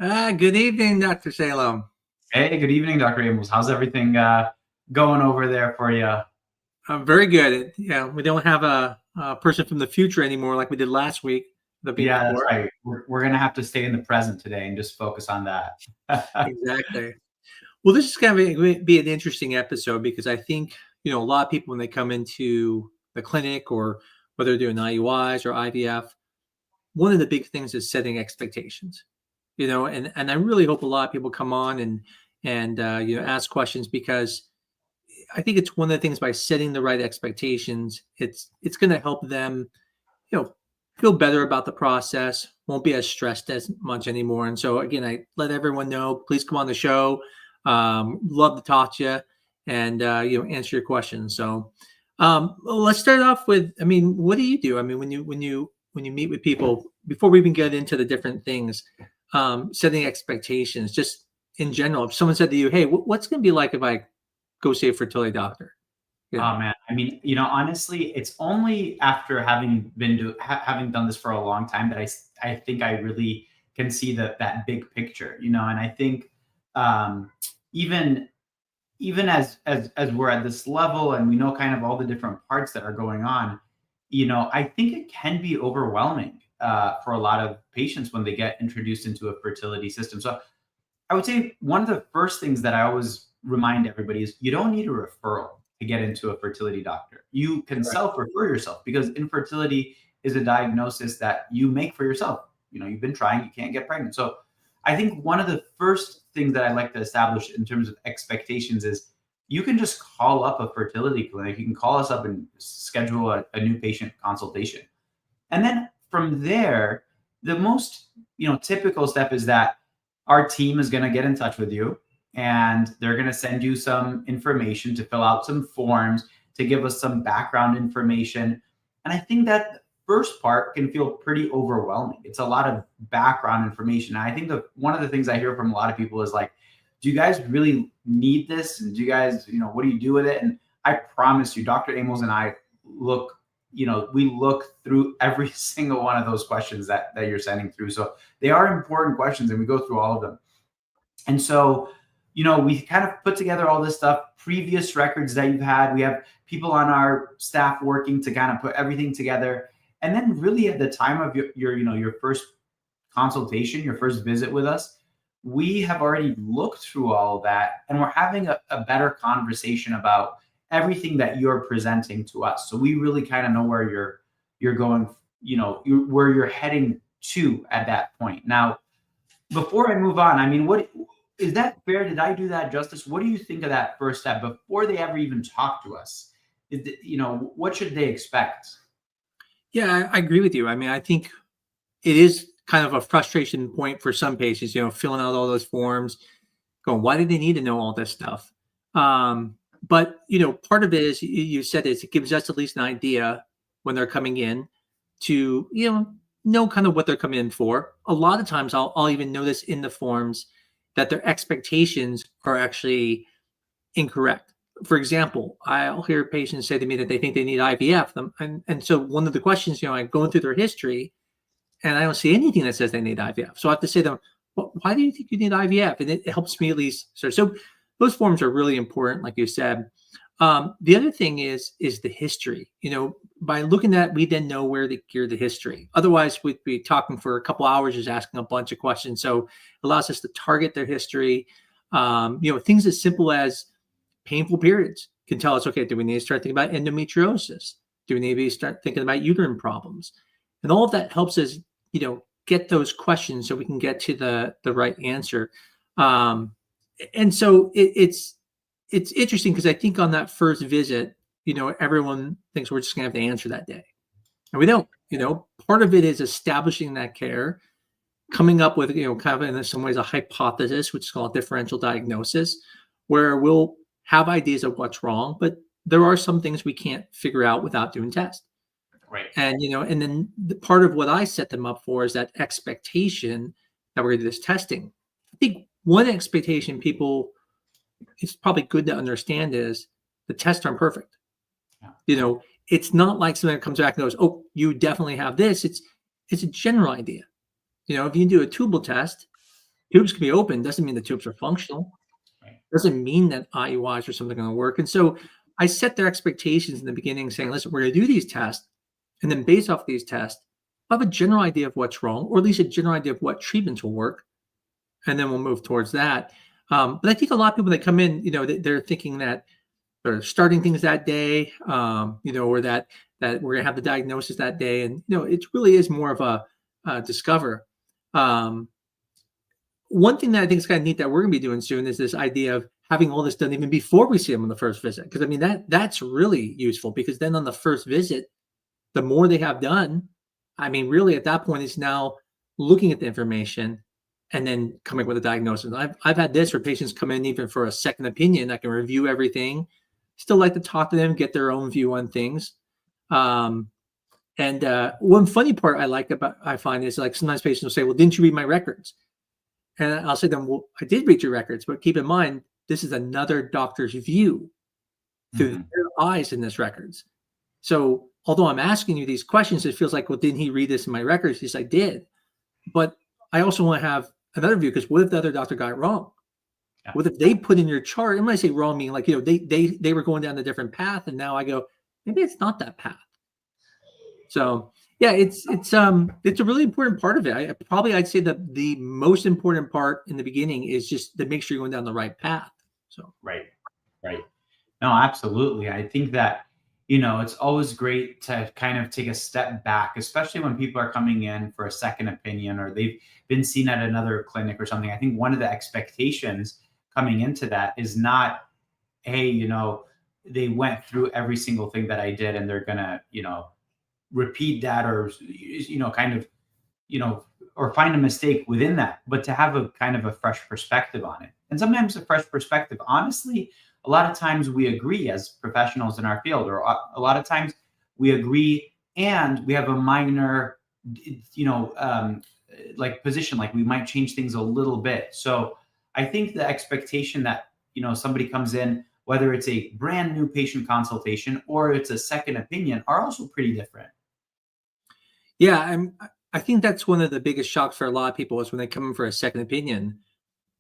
Good evening, Dr. Salem. Hey, good evening, Dr. Amos. How's everything going over there for you? Very good. Yeah, we don't have a person from the future anymore like we did last week, the week Yeah, that's before. right. We're gonna have to stay in the present today and just focus on that. Exactly. Well, this is going to be an interesting episode because I think, a lot of people when they come into the clinic or whether they're doing IUIs or IVF, one of the big things is setting expectations, and I really hope a lot of people come on and ask questions because I think it's one of the things by setting the right expectations, it's going to help them, you know, feel better about the process, won't be as stressed as much anymore. And so again, I let everyone know, please come on the show. Love to talk to you and answer your questions. So let's start off with, I mean, what do you do? I mean, when you meet with people, before we even get into the different things, setting expectations, just in general, if someone said to you, hey, what's going to be like if I go see a fertility doctor? Oh man, I mean, honestly, it's only after having done this for a long time that I think I really can see that big picture, and I think um, even even as we're at this level and we know kind of all the different parts that are going on, I think it can be overwhelming for a lot of patients when they get introduced into a fertility system. So I would say one of the first things that I always remind everybody is you don't need a referral to get into a fertility doctor. You can Correct. self-refer yourself because infertility is a diagnosis that you make for yourself. You've been trying, you can't get pregnant. So I think one of the first things that I like to establish in terms of expectations is you can just call up a fertility clinic. You can call us up and schedule a new patient consultation. And then from there, the most typical step is that our team is going to get in touch with you and they're going to send you some information to fill out some forms to give us some background information. And I think that first part can feel pretty overwhelming. It's a lot of background information. And I think one of the things I hear from a lot of people is like, do you guys really need this? And do you guys, what do you do with it? And I promise you, Dr. Amos and I look we look through every single one of those questions that you're sending through. So they are important questions and we go through all of them. And so, we kind of put together all this stuff, previous records that you've had. We have people on our staff working to kind of put everything together. And then really at the time of your first consultation, your first visit with us, we have already looked through all of that and we're having a better conversation about everything that you're presenting to us. So we really kind of know where you're going, where you're heading to at that point. Now, before I move on, I mean, what is that fair? Did I do that justice? What do you think of that first step before they ever even talk to us? What should they expect? Yeah, I agree with you. I mean, I think it is kind of a frustration point for some patients, filling out all those forms, going, why do they need to know all this stuff? But part of it is you said is it gives us at least an idea when they're coming in to know kind of what they're coming in for. A lot of times I'll even notice in the forms that their expectations are actually incorrect. For example, I'll hear patients say to me that they think they need IVF, and so one of the questions, I'm going through their history, and I don't see anything that says they need IVF. So I have to say to them, well, why do you think you need IVF? And it helps me at least. So those forms are really important, like you said. The other thing is the history. By looking at, we then know where to gear the history. Otherwise, we'd be talking for a couple hours just asking a bunch of questions. So it allows us to target their history. Things as simple as painful periods can tell us, okay, do we need to start thinking about endometriosis? Do we need to start thinking about uterine problems? And all of that helps us, get those questions so we can get to the right answer. And so it's interesting because I think on that first visit, everyone thinks we're just going to have to answer that day. And we don't. Part of it is establishing that care, coming up with, kind of in some ways a hypothesis, which is called differential diagnosis, where we'll have ideas of what's wrong, but there are some things we can't figure out without doing tests. Right. And and then the part of what I set them up for is that expectation that we're going to do this testing. I think one expectation people, it's probably good to understand is the tests aren't perfect. Yeah. It's not like somebody comes back and goes, "Oh, you definitely have this." It's a general idea. If you do a tubal test, Tubes can be open, doesn't mean the tubes are functional. Right. Doesn't mean that IUIs or something going to work. And so I set their expectations in the beginning saying, listen, we're going to do these tests. And then based off these tests, I have a general idea of what's wrong, or at least a general idea of what treatments will work. And then we'll move towards that. But I think a lot of people that come in, they're thinking that they're starting things that day, or that we're going to have the diagnosis that day. And, it really is more of a discover. One thing that I think is kind of neat that we're going to be doing soon is this idea of having all this done even before we see them on the first visit. Because I mean, that's really useful, because then on the first visit, the more they have done, I mean, really at that point, it's now looking at the information and then coming up with a diagnosis. I've had this where patients come in even for a second opinion. I can review everything, still like to talk to them, get their own view on things. And one funny part I find is, like, sometimes patients will say, well, didn't you read my records? And I'll say to them, well, I did read your records, but keep in mind, this is another doctor's view through their eyes in this records. So although I'm asking you these questions, it feels like, well, didn't he read this in my records? Yes, I did. But I also want to have another view, because what if the other doctor got it wrong? Yeah. What if they put in your chart, and when I say wrong, meaning like, they were going down a different path, and now I go, maybe it's not that path. So yeah, it's a really important part of it. I'd say that the most important part in the beginning is just to make sure you're going down the right path. So right. No, absolutely. I think that, it's always great to kind of take a step back, especially when people are coming in for a second opinion, or they've been seen at another clinic or something. I think one of the expectations coming into that is not, hey, they went through every single thing that I did and they're gonna, repeat that, or or find a mistake within that, but to have a kind of a fresh perspective on it. And sometimes a fresh perspective, honestly, a lot of times we agree as professionals in our field, or a lot of times we agree and we have a minor like position, like we might change things a little bit. So I think the expectation that somebody comes in, whether it's a brand new patient consultation or it's a second opinion, are also pretty different. Yeah, I think that's one of the biggest shocks for a lot of people is when they come in for a second opinion.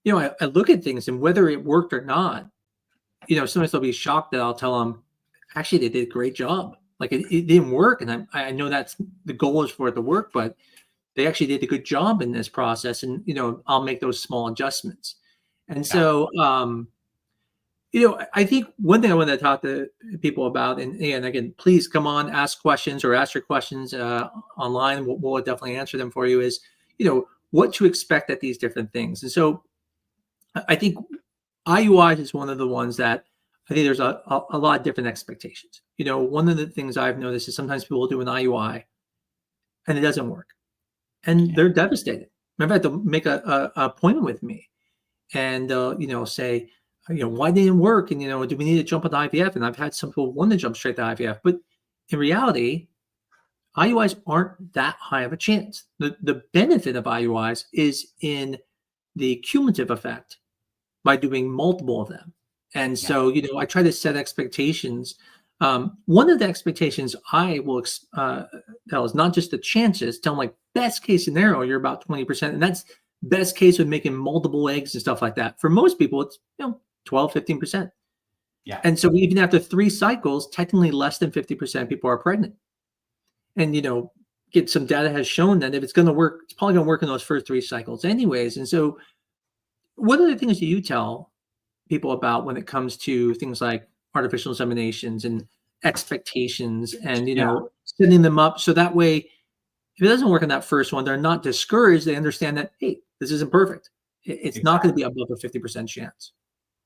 I look at things, and whether it worked or not, sometimes they'll be shocked that I'll tell them, actually, they did a great job. Like it didn't work, and I know that's the goal is for it to work, but they actually did a good job in this process, and I'll make those small adjustments. And so, I think one thing I want to talk to people about, and again, please come on, ask questions, or ask your questions online. We'll definitely answer them for you. Is what to expect at these different things. And so, I think IUI is one of the ones that I think there's a lot of different expectations. One of the things I've noticed is sometimes people will do an IUI and it doesn't work, and they're devastated. Remember, I have to make a appointment with me, and say, why didn't it work? And, do we need to jump on the IVF? And I've had some people want to jump straight to IVF, but in reality, IUIs aren't that high of a chance. The benefit of IUIs is in the cumulative effect by doing multiple of them. And so, I try to set expectations. One of the expectations I will tell is not just the chances, tell them, like, best case scenario, you're about 20%. And that's best case with making multiple eggs and stuff like that. For most people, it's, 12, 15%. Yeah. And so even after 3 cycles, technically less than 50% of people are pregnant. And, get some data has shown that if it's going to work, it's probably going to work in those first 3 cycles anyways. And so what are the things that you tell people about when it comes to things like artificial inseminations and expectations and, setting them up so that way, if it doesn't work in that first one, they're not discouraged. They understand that, hey, this isn't perfect. It's not going to be above a 50% chance.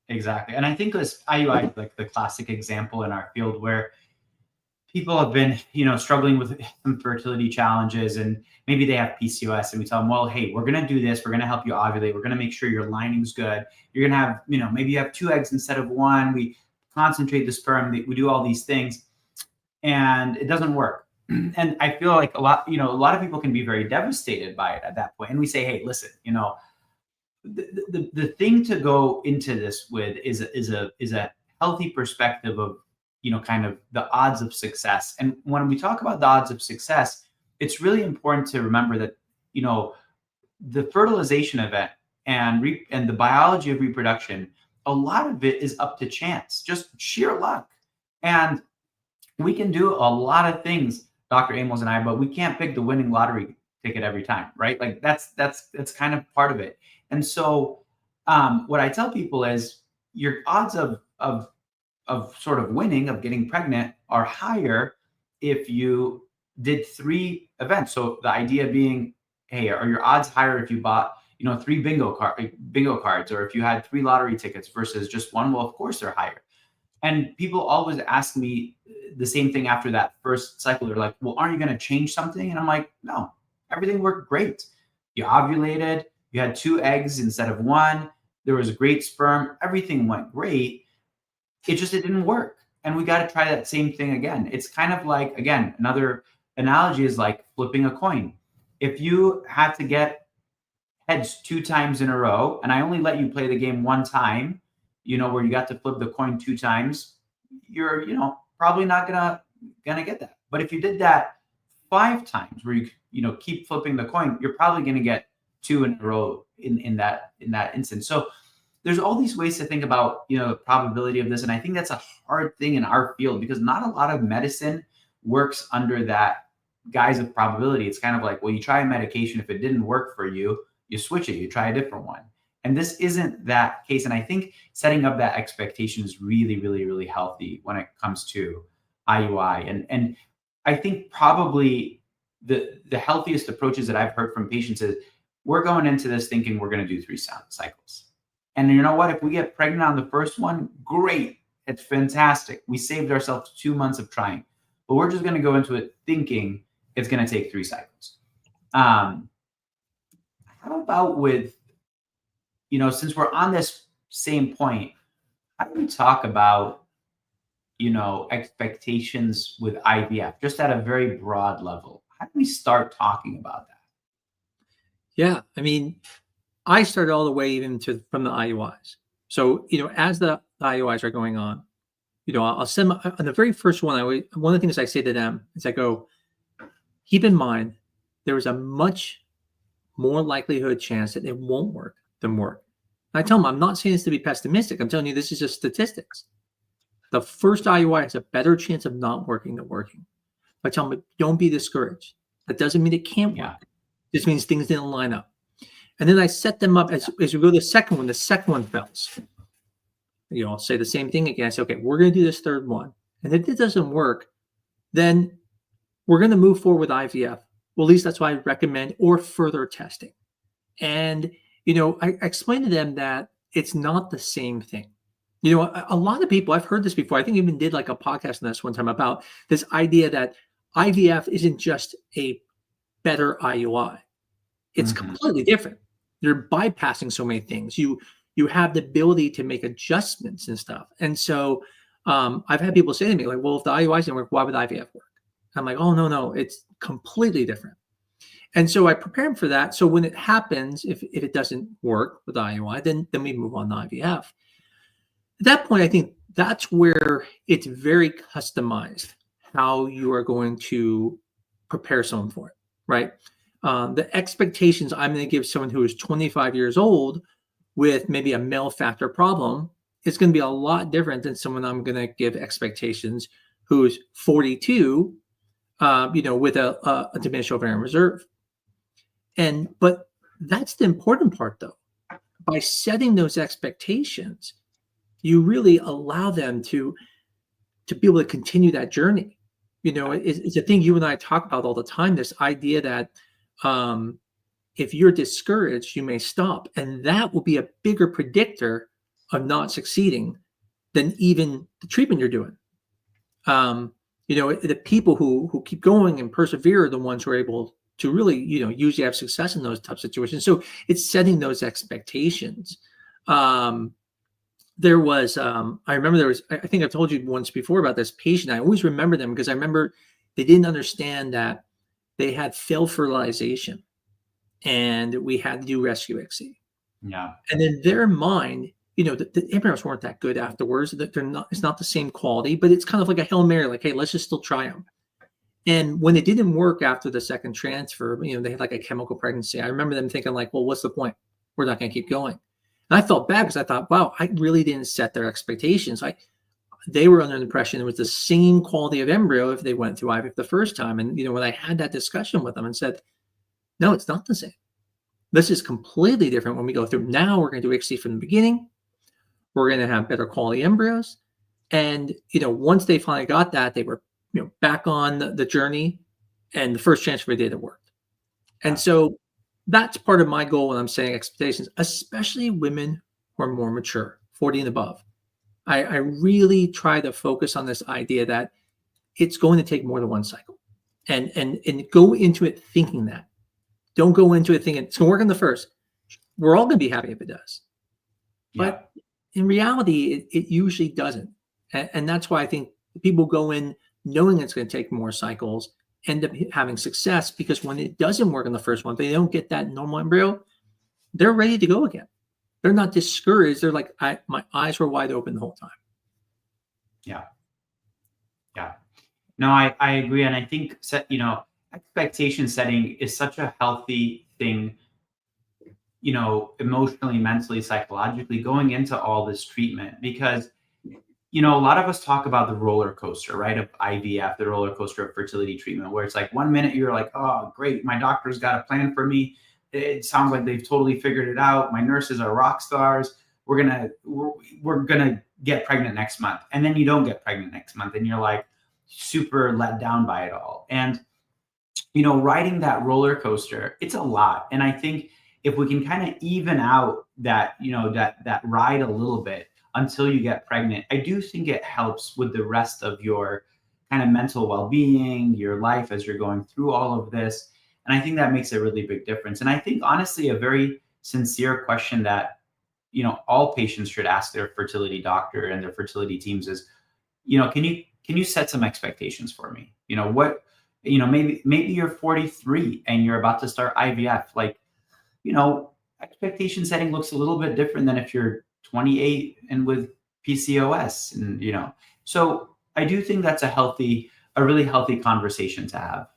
Exactly. And I think this IUI, like the classic example in our field where people have been, struggling with some fertility challenges, and maybe they have PCOS, and we tell them, well, hey, we're going to do this. We're going to help you ovulate. We're going to make sure your lining's good. You're going to have, maybe you have 2 eggs instead of 1. We concentrate the sperm. We do all these things, and it doesn't work. And I feel like a lot of people can be very devastated by it at that point. And we say, hey, listen, the thing to go into this with is a healthy perspective of, kind of the odds of success. And when we talk about the odds of success, it's really important to remember that, the fertilization event and the biology of reproduction, a lot of it is up to chance, just sheer luck. And we can do a lot of things, Dr. Amos and I, but we can't pick the winning lottery ticket every time, right? Like that's kind of part of it. And so what I tell people is your odds of sort of winning, of getting pregnant, are higher if you did 3 events. So the idea being, hey, are your odds higher if you bought 3 bingo cards, or if you had 3 lottery tickets versus just one? Well, of course they're higher. And people always ask me the same thing after that first cycle. They're like, well, aren't you going to change something? And I'm like, no, everything worked great. You ovulated, you had 2 eggs instead of 1. There was great sperm. Everything went great. It didn't work. And we got to try that same thing again. It's kind of like, again, another analogy is like flipping a coin. If you had to get heads 2 times in a row, and I only let you play the game 1 time, where you got to flip the coin 2 times, you're, probably not gonna get that. But if you did that 5 times, where you keep flipping the coin, you're probably gonna get 2 in a row in that instance. So there's all these ways to think about, the probability of this. And I think that's a hard thing in our field, because not a lot of medicine works under that guise of probability. It's kind of like, well, you try a medication. If it didn't work for you, you switch it, you try a different one. And this isn't that case. And I think setting up that expectation is really, really, really healthy when it comes to IUI. And I think probably the healthiest approaches that I've heard from patients is, we're going into this thinking we're going to do 3 cycles. And you know what? If we get pregnant on the first one, great. It's fantastic. We saved ourselves 2 months of trying. But we're just going to go into it thinking it's going to take 3 cycles. How about with, since we're on this same point, how do we talk about, expectations with IVF, just at a very broad level? How do we start talking about that? Yeah, I mean, I started all the way even from the IUIs. So, as the IUIs are going on, I'll send on the very first one. One of the things I say to them is I go, keep in mind, there is a much more likelihood chance that it won't work than work. And I tell them, I'm not saying this to be pessimistic. I'm telling you, this is just statistics. The first IUI has a better chance of not working than working. I tell them, don't be discouraged. That doesn't mean it can't work. It just means things didn't line up. And then I set them up as we go to the second one fails. I'll say the same thing again. I say, okay, we're going to do this third one. And if it doesn't work, then we're going to move forward with IVF. Well, at least that's what I recommend, or further testing. And, I explain to them that it's not the same thing. A lot of people, I've heard this before. I think I even did like a podcast on this one time about this idea that IVF isn't just a better IUI. It's completely different. You're bypassing so many things. You have the ability to make adjustments and stuff. And so I've had people say to me, like, well, if the IUIs didn't work, why would IVF work? I'm like, oh, no, it's completely different. And so I prepare them for that. So when it happens, if it doesn't work with IUI, then we move on to IVF. At that point, I think that's where it's very customized how you are going to prepare someone for it, right? The expectations I'm going to give someone who is 25 years old with maybe a male factor problem is going to be a lot different than someone I'm going to give expectations who's 42, with a diminished ovarian reserve. But that's the important part, though. By setting those expectations, you really allow them to be able to continue that journey. It's a thing you and I talk about all the time, this idea that if you're discouraged, you may stop. And that will be a bigger predictor of not succeeding than even the treatment you're doing. The people who keep going and persevere are the ones who are able to really, usually have success in those tough situations. So it's setting those expectations. There was, I remember I think I've told you once before about this patient. I always remember them because I remember they didn't understand that they had failed fertilization and we had to do rescue ICSI. Yeah. And in their mind, the embryos weren't that good afterwards. That it's not the same quality, but it's kind of like a Hail Mary, like, hey, let's just still try them. And when it didn't work after the second transfer, they had like a chemical pregnancy. I remember them thinking like, well, what's the point? we're not going to keep going. And I felt bad because I thought, wow, I really didn't set their expectations. They were under the impression it was the same quality of embryo if they went through IVF the first time. And, when I had that discussion with them and said, no, it's not the same. This is completely different when we go through. Now we're going to do ICSI from the beginning. We're going to have better quality embryos. And, once they finally got that, they were, back on the journey, and the first transfer data worked. And so that's part of my goal when I'm saying expectations, especially women who are more mature, 40 and above. I really try to focus on this idea that it's going to take more than one cycle, and go into it thinking that. Don't go into it thinking it's going to work on the first. We're all going to be happy if it does. Yeah. But in reality, it usually doesn't. And that's why I think people go in knowing it's going to take more cycles, end up having success, because when it doesn't work on the first one, they don't get that normal embryo, they're ready to go again. They're not discouraged. They're like, my eyes were wide open the whole time. Yeah. No, I agree. And I think, expectation setting is such a healthy thing, emotionally, mentally, psychologically, going into all this treatment, because, a lot of us talk about the roller coaster, right? Of IVF, the roller coaster of fertility treatment, where it's like 1 minute you're like, oh, great, my doctor's got a plan for me. It sounds like they've totally figured it out. My nurses are rock stars. We're gonna get pregnant next month. And then you don't get pregnant next month, and you're like super let down by it all. And, riding that roller coaster, it's a lot. And I think if we can kind of even out that, that ride a little bit until you get pregnant, I do think it helps with the rest of your kind of mental well-being, your life as you're going through all of this. And I think that makes a really big difference. And I think, honestly, a very sincere question that, all patients should ask their fertility doctor and their fertility teams is, can you set some expectations for me? Maybe you're 43 and you're about to start IVF. Like, expectation setting looks a little bit different than if you're 28 and with PCOS, and, so I do think that's a really healthy conversation to have.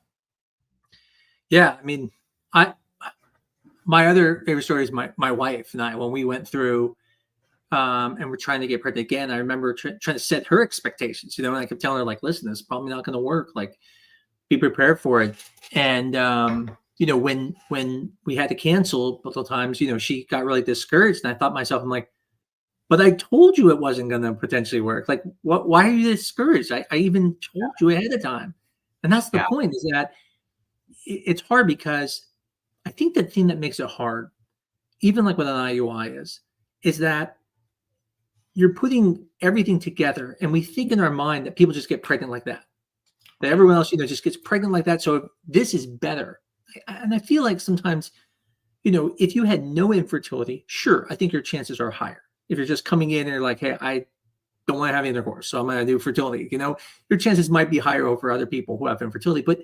Yeah. I mean, my other favorite story is my wife and I, when we went through, and we're trying to get pregnant again. I remember trying to set her expectations, and I kept telling her, like, listen, this is probably not going to work. Like, be prepared for it. And, when we had to cancel multiple times, she got really discouraged, and I thought to myself, I'm like, but I told you it wasn't going to potentially work. Like, why are you discouraged? I even told you ahead of time. And that's the point, is that it's hard, because I think the thing that makes it hard, even like with an IUI, is that you're putting everything together, and we think in our mind that people just get pregnant like that everyone else, just gets pregnant like that. So this is better. And I feel like sometimes, if you had no infertility, sure, I think your chances are higher. If you're just coming in and you're like, hey, I don't want to have intercourse, so I'm going to do fertility, your chances might be higher over other people who have infertility. But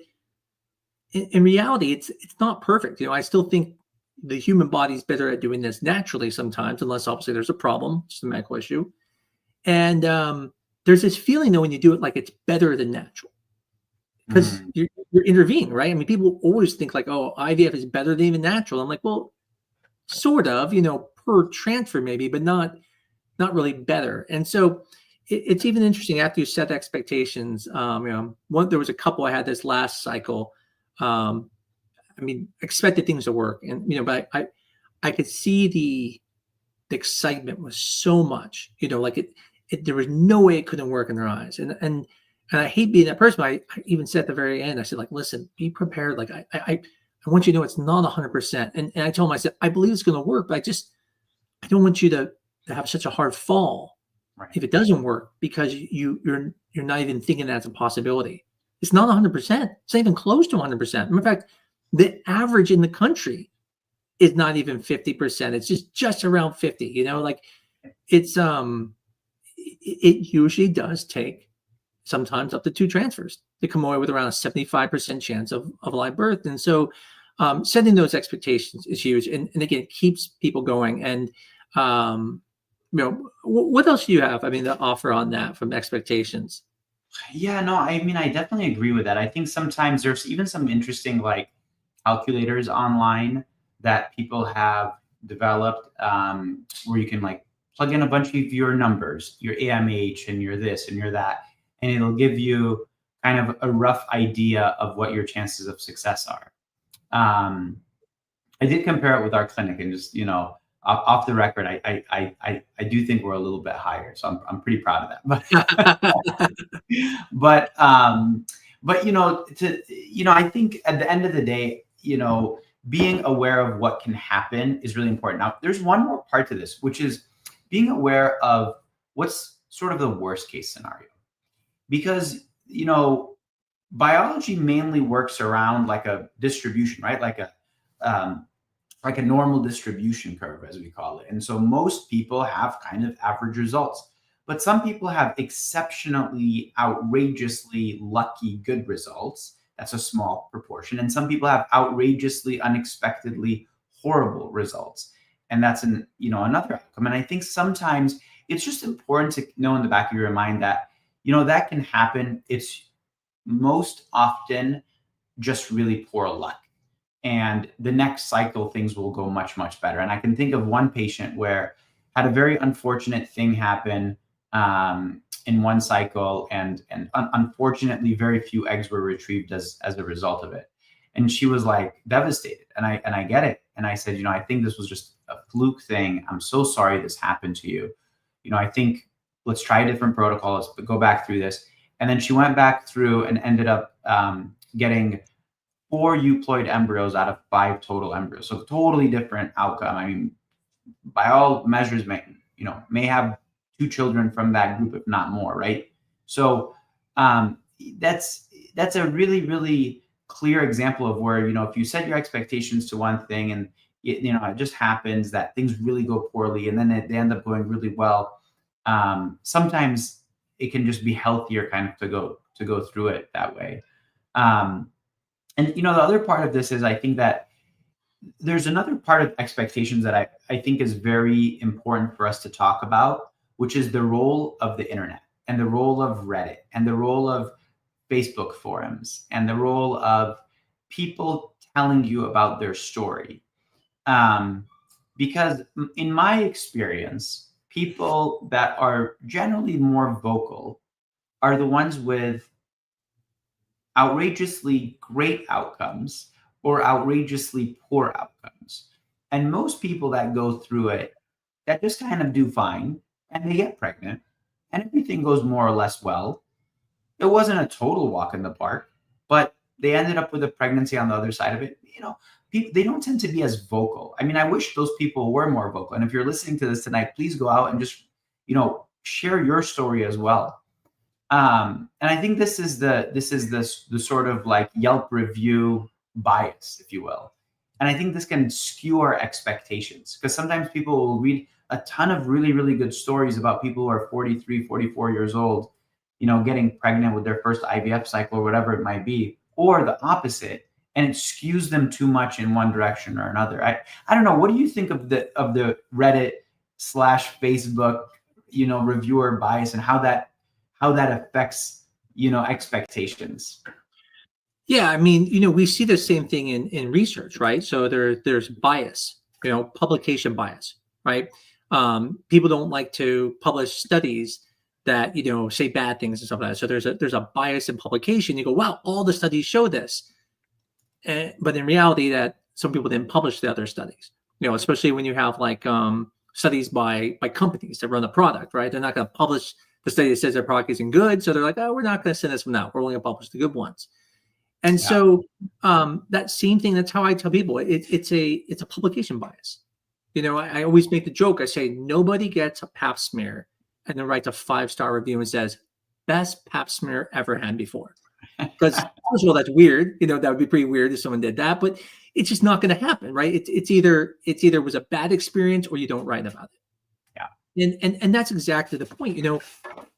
in reality, it's not perfect. I still think the human body is better at doing this naturally sometimes, unless obviously there's a problem, just a medical issue. And there's this feeling, though, when you do it, like it's better than natural. Because you're intervening, right? I mean, people always think like, oh, IVF is better than even natural. I'm like, well, sort of, per transfer maybe, but not really better. And so it's even interesting after you set expectations. There was a couple I had this last cycle. Expected things to work, and but I could see the excitement was so much, like there was no way it couldn't work in their eyes, and I hate being that person. I even said at the very end, I said, like, listen, be prepared. Like, I want you to know it's not 100%. And I told him, I said, I believe it's going to work, but I don't want you to have such a hard fall if it doesn't work, because you're not even thinking that's a possibility. It's not 100%. It's not even close to 100%. In fact, the average in the country is not even 50%. It's just around 50, like it's, it usually does take sometimes up to 2 transfers to come away with around a 75% chance of live birth. And so setting those expectations is huge. And again, it keeps people going. And, what else do you have, to offer on that from expectations? Yeah, no, I definitely agree with that. I think sometimes there's even some interesting, like, calculators online that people have developed, where you can like plug in a bunch of your numbers, your AMH and your this and your that, and it'll give you kind of a rough idea of what your chances of success are. I did compare it with our clinic, and just, off the record, I do think we're a little bit higher, so I'm pretty proud of that. But I think at the end of the day, being aware of what can happen is really important. Now, there's one more part to this, which is being aware of what's sort of the worst case scenario, because biology mainly works around like a distribution, right? Like a normal distribution curve, as we call it. And so most people have kind of average results, but some people have exceptionally, outrageously lucky good results. That's a small proportion. And some people have outrageously, unexpectedly horrible results. And that's another outcome. And I think sometimes it's just important to know in the back of your mind that, that can happen. It's most often just really poor luck. And the next cycle, things will go much, much better. And I can think of one patient where had a very unfortunate thing happen in one cycle, and unfortunately, very few eggs were retrieved as a result of it. And she was like devastated. And I get it. And I said, I think this was just a fluke thing. I'm so sorry this happened to you. I think let's try a different protocol. Let's go back through this. And then she went back through and ended up getting 4 euploid embryos out of 5 total embryos. So totally different outcome. I mean, by all measures, may have 2 children from that group, if not more, right? So that's a really, really clear example of where, if you set your expectations to one thing and it just happens that things really go poorly, and then they end up going really well. Sometimes it can just be healthier kind of to go through it that way. And the other part of this is, I think that there's another part of expectations that I think is very important for us to talk about, which is the role of the internet and the role of Reddit and the role of Facebook forums and the role of people telling you about their story. Because in my experience, people that are generally more vocal are the ones with outrageously great outcomes or outrageously poor outcomes. And most people that go through it, that just kind of do fine, and they get pregnant, and everything goes more or less well. It wasn't a total walk in the park, but they ended up with a pregnancy on the other side of it. People, they don't tend to be as vocal. I mean, I wish those people were more vocal. And if you're listening to this tonight, please go out and just, share your story as well. And I think this is the sort of like Yelp review bias, if you will. And I think this can skew our expectations, because sometimes people will read a ton of really, really good stories about people who are 43, 44 years old, getting pregnant with their first IVF cycle or whatever it might be, or the opposite, and it skews them too much in one direction or another. I don't know. What do you think of the Reddit / Facebook, reviewer bias, and how that affects, expectations? Yeah, I mean, we see the same thing in research, right? So there's bias, publication bias, right? People don't like to publish studies that say bad things and stuff like that. So there's a bias in publication. You go, wow, all the studies show this, but in reality, that some people didn't publish the other studies. Especially when you have like studies by companies that run the product, right? They're not going to publish the study that says their product isn't good, so they're like, oh, we're not going to send this one out. We're only going to publish the good ones. And so that same thing, that's how I tell people, it's a publication bias. I always make the joke. I say, nobody gets a pap smear and then writes a 5-star review and says, best pap smear ever had before. Because first of all, that's weird. That would be pretty weird if someone did that, but it's just not going to happen, right? It's either was a bad experience or you don't write about it. Yeah. And that's exactly the point.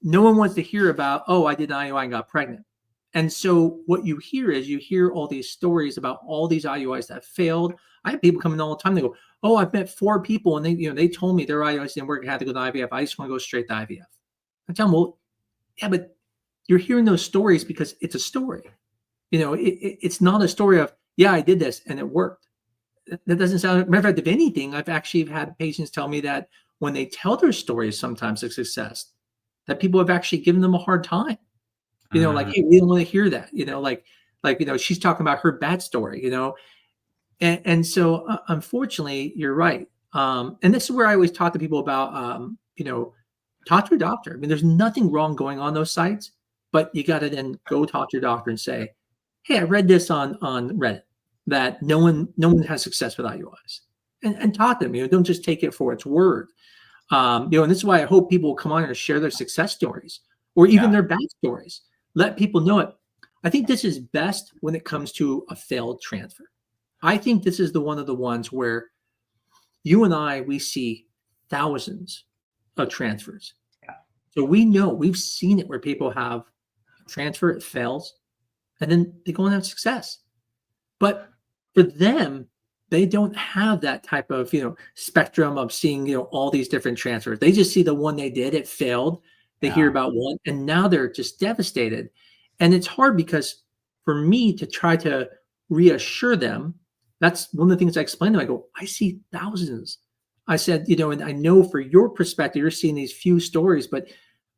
No one wants to hear about, oh, I did an IUI and got pregnant. And so what you hear all these stories about all these IUIs that failed. I have people coming all the time. They go, oh, I've met 4 people and they told me their IUIs didn't work. I had to go to IVF. I just want to go straight to IVF. I tell them, well, yeah, but you're hearing those stories because it's a story. It's not a story of, yeah, I did this and it worked. that doesn't sound, matter of fact, if anything, I've actually had patients tell me that when they tell their stories sometimes of success, that people have actually given them a hard time. Like, hey, we don't want to hear that. She's talking about her bad story. And so unfortunately, you're right. And this is where I always talk to people about, talk to your doctor. I mean, there's nothing wrong going on those sites, but you got to then go talk to your doctor and say, hey, I read this on Reddit that no one has success with IUIs, and talk to them. Don't just take it for its word. And this is why I hope people will come on and share their success stories or even their bad stories. Let people know it. I think this is best when it comes to a failed transfer. I think this is one of the ones where you and I, we see thousands of transfers. Yeah. So we know, we've seen it where people have a transfer, it fails, and then they go and have success. But for them, they don't have that type of, spectrum of seeing, all these different transfers. They just see the one they did, it failed. They hear about one, and now they're just devastated. And it's hard because for me to try to reassure them, that's one of the things I explain to them. I go, I see thousands. I said, and I know for your perspective, you're seeing these few stories, but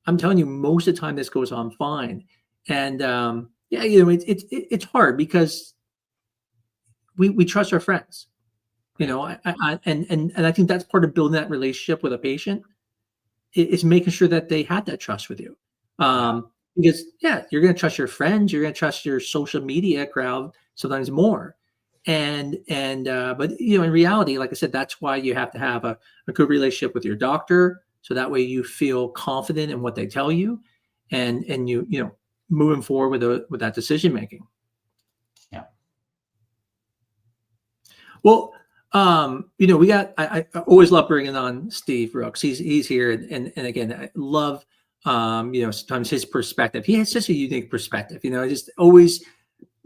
I'm telling you, most of the time this goes on fine. And it's hard because we trust our friends, and I think that's part of building that relationship with a patient is making sure that they had that trust with you. Because you're going to trust your friends, you're going to trust your social media crowd sometimes more. But in reality, like I said, that's why you have to have a good relationship with your doctor. So that way you feel confident in what they tell you and you moving forward with that decision making. Yeah. Well, we got, I always love bringing on Steve Rooks. He's here. And again, I love, sometimes his perspective. He has such a unique perspective, just always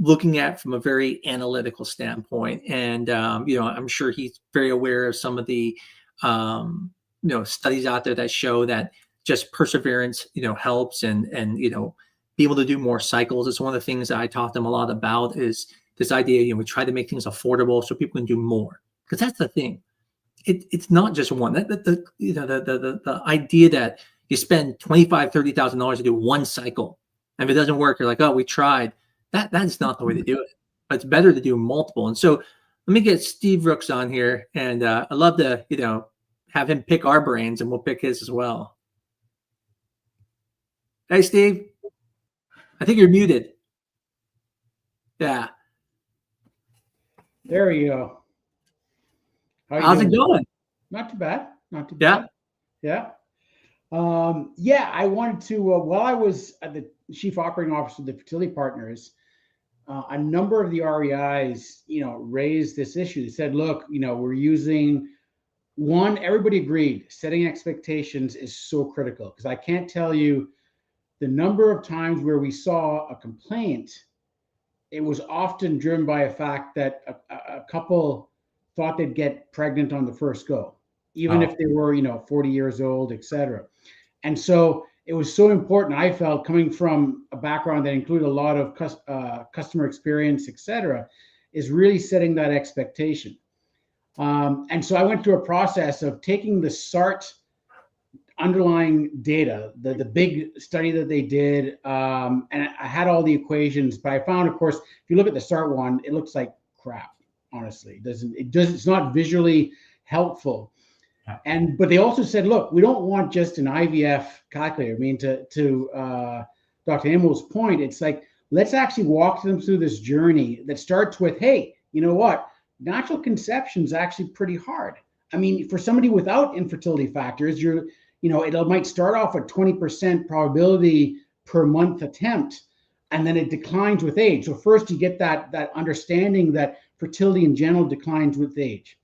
looking at from a very analytical standpoint. And, I'm sure he's very aware of some of the, studies out there that show that just perseverance, helps and, be able to do more cycles. It's one of the things that I talk to them a lot about is this idea, we try to make things affordable so people can do more. Because that's the thing. It's not just one. The idea that you spend $25,000, $30,000 to do one cycle, and if it doesn't work, you're like, oh, we tried. That's not the way to do it. But it's better to do multiple. And so let me get Steve Rooks on here, and I'd love to, have him pick our brains, and we'll pick his as well. Hey, Steve. I think you're muted. Yeah. There you go. How's it going? Not too bad. Not too bad. Yeah. I wanted to, while I was at the chief operating officer of the Fertility Partners, a number of the REIs, raised this issue. They said, look, we're using everybody agreed, setting expectations is so critical, because I can't tell you the number of times where we saw a complaint. It was often driven by a fact that a couple thought they'd get pregnant on the first go, even if they were, 40 years old, et cetera. And so it was so important, I felt, coming from a background that included a lot of customer experience, et cetera, is really setting that expectation. And so I went through a process of taking the SART underlying data, the big study that they did, and I had all the equations, but I found, of course, if you look at the SART one, it looks like crap, honestly. It's not visually helpful. But they also said, look, we don't want just an IVF calculator. I mean, to Dr. Immel's point, it's like, let's actually walk them through this journey that starts with, hey, you know what? Natural conception is actually pretty hard. I mean, for somebody without infertility factors, it might start off at 20% probability per month attempt, and then it declines with age. So first you get that understanding that fertility in general declines with age.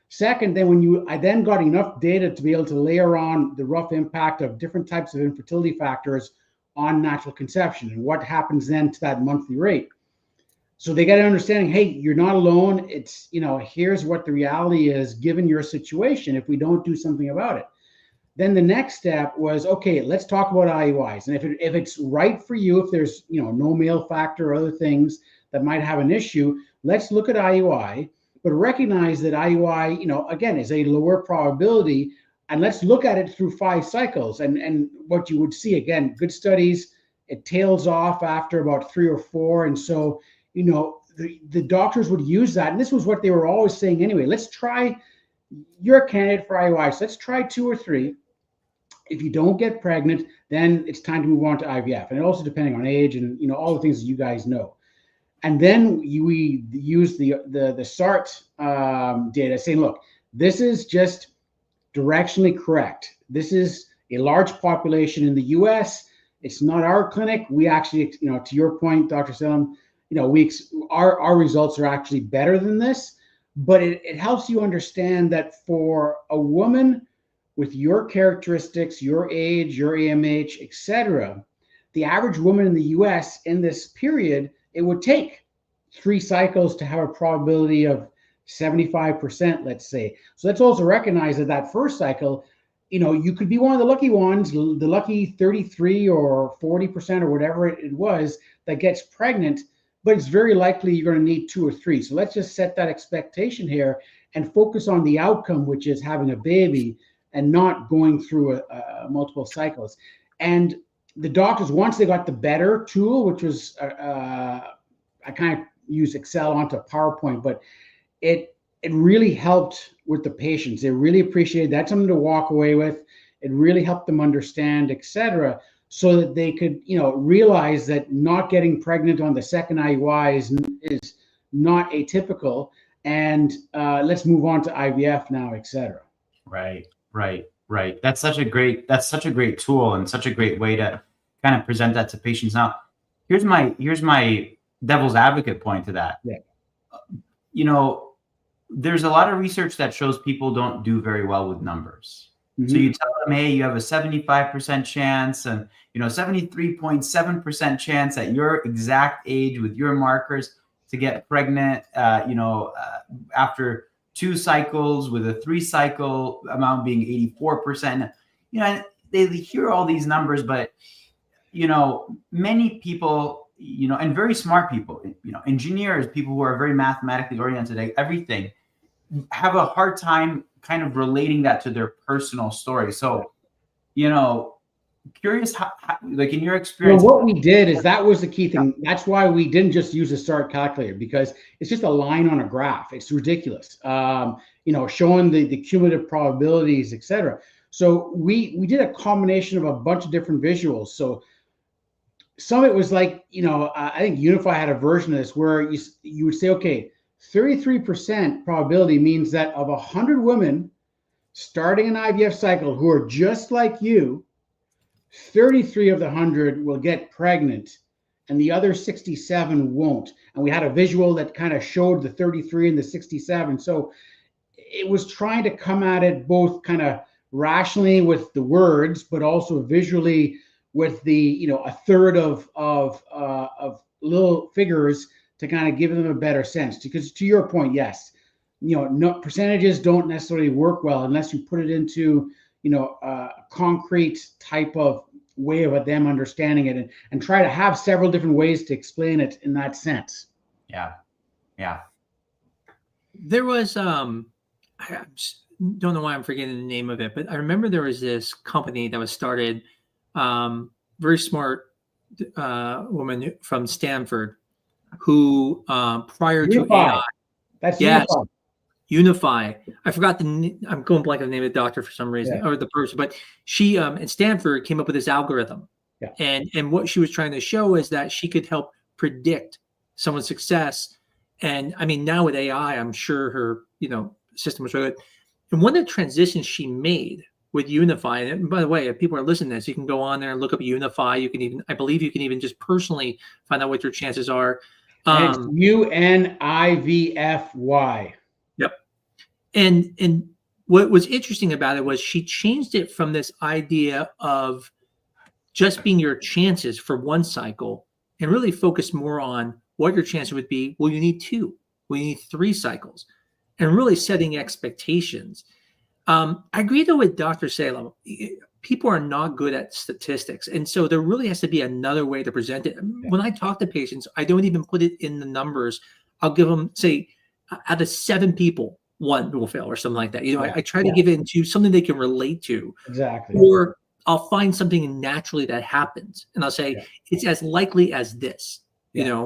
Second, then I then got enough data to be able to layer on the rough impact of different types of infertility factors on natural conception and what happens then to that monthly rate. So they got an understanding, hey, you're not alone. It's, here's what the reality is given your situation if we don't do something about it. Then the next step was, okay, let's talk about IUIs. And if it's right for you, if there's, no male factor or other things that might have an issue, let's look at IUI. but recognize that IUI, again, is a lower probability. And let's look at it through 5 cycles. And what you would see, again, good studies, it tails off after about 3 or 4. And so, the doctors would use that. And this was what they were always saying anyway. Let's try, you're a candidate for IUI, so let's try 2 or 3. If you don't get pregnant, then it's time to move on to IVF. And also depending on age and, all the things that you guys know. And then we use the SART data saying, look, this is just directionally correct. This is a large population in the US. It's not our clinic. We actually, to your point, Dr. Salem, our results are actually better than this, but it helps you understand that for a woman with your characteristics, your age, your AMH, etc., the average woman in the US in this period, it would take 3 cycles to have a probability of 75%, let's say. So let's also recognize that first cycle, you could be one of the lucky ones, the lucky 33 or 40% or whatever it was that gets pregnant, but it's very likely you're going to need 2 or 3. So let's just set that expectation here and focus on the outcome, which is having a baby and not going through multiple cycles. And the doctors, once they got the better tool, which was, I kind of use Excel onto PowerPoint, but it really helped with the patients. They really appreciated that, something to walk away with. It really helped them understand, etc., so that they could, realize that not getting pregnant on the second IUI is not atypical, and let's move on to IVF now, etc. Right. That's such a great tool and such a great way to kind of present that to patients. Now, here's my devil's advocate point to that. Yeah. There's a lot of research that shows people don't do very well with numbers. Mm-hmm. So you tell them, hey, you have a 75% chance and 73.7% chance at your exact age with your markers to get pregnant, after 2 cycles, with a 3 cycle amount being 84%. They hear all these numbers, but many people, and very smart people, engineers, people who are very mathematically oriented, everything, have a hard time kind of relating that to their personal story. So, curious how like in your experience. Well, what we did is that was the key thing. That's why we didn't just use a SART calculator, because it's just a line on a graph. It's ridiculous. Showing the cumulative probabilities, etc. So we did a combination of a bunch of different visuals. So some of it was like, I think Unify had a version of this where you would say, okay, 33% probability means that of 100 women starting an IVF cycle who are just like you, 33 of the 100 will get pregnant and the other 67 won't. And we had a visual that kind of showed the 33 and the 67. So it was trying to come at it both kind of rationally with the words, but also visually with the, a third of little figures to kind of give them a better sense. Because to your point, yes, no percentages don't necessarily work well unless you put it into, a concrete type of way of them understanding it, and try to have several different ways to explain it in that sense. Yeah. There was, I just don't know why I'm forgetting the name of it, but I remember there was this company that was started, very smart woman from Stanford who prior Unify. to AI. That's yes, Unify. I forgot I'm going blank on the name of the doctor for some reason, or the person, but she at Stanford came up with this algorithm. Yeah. And what she was trying to show is that she could help predict someone's success. And I mean, now with AI, I'm sure her, system was really good. And one of the transitions she made with Unify, and by the way, if people are listening to this, you can go on there and look up Unify. I believe you can even just personally find out what your chances are. It's UNIVFY. Yep. And what was interesting about it was she changed it from this idea of just being your chances for one cycle and really focused more on what your chances would be. Well, you need 2. Well, you need 3 cycles, and really setting expectations. I agree though with Dr. Salem. People are not good at statistics. And so there really has to be another way to present it. When I talk to patients, I don't even put it in the numbers. I'll give them, say, out of 7 people, 1 will fail or something like that. Yeah. I try to give it into something they can relate to. Exactly. Or I'll find something naturally that happens, and I'll say it's as likely as this, and